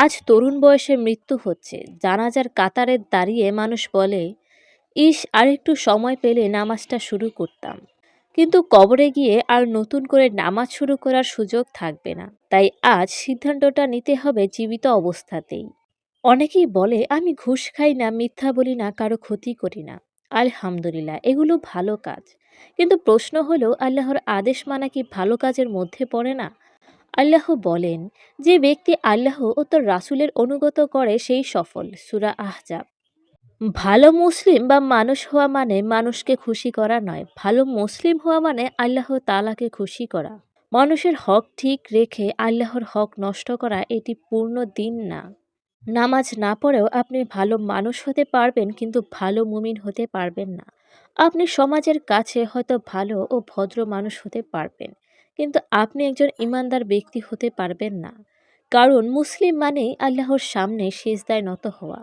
আজ তরুণ বয়সে মৃত্যু হচ্ছে। জানাজার কাতারে দাঁড়িয়ে মানুষ বলে, ইস আরেকটু সময় পেলে নামাজটা শুরু করতাম। কিন্তু কবরে গিয়ে আর নতুন করে নামাজ শুরু করার সুযোগ থাকবে না। তাই আজ সিদ্ধান্তটা নিতে হবে জীবিত অবস্থাতেই। অনেকেই বলে, আমি ঘুষ খাই না, মিথ্যা বলি না, কারো ক্ষতি করি না। আলহামদুলিল্লাহ, এগুলো ভালো কাজ। কিন্তু প্রশ্ন হলো, আল্লাহর আদেশ মানা কি ভালো কাজের মধ্যে পড়ে না? আল্লাহ বলেন, যে ব্যক্তি আল্লাহ ও তার রাসূলের অনুগত করে সেই সফল। সূরা আহজাব। ভালো মুসলিম বা মানুষ হওয়া মানে মানুষকে খুশি করা নয়। ভালো মুসলিম হওয়া মানে আল্লাহ তাআলাকে খুশি করা। মানুষের হক ঠিক রেখে আল্লাহর হক নষ্ট করা এটি পূর্ণ দিন না। নামাজ না পড়েও আপনি ভালো মানুষ হতে পারবেন, কিন্তু ভালো মুমিন হতে পারবেন না। আপনি সমাজের কাছে হয়তো ভালো ও ভদ্র মানুষ হতে পারবেন, কিন্তু আপনি একজন ইমানদার ব্যক্তি হতে পারবেন না। কারণ মুসলিম মানেই আল্লাহর সামনে সিজদায় নত হওয়া।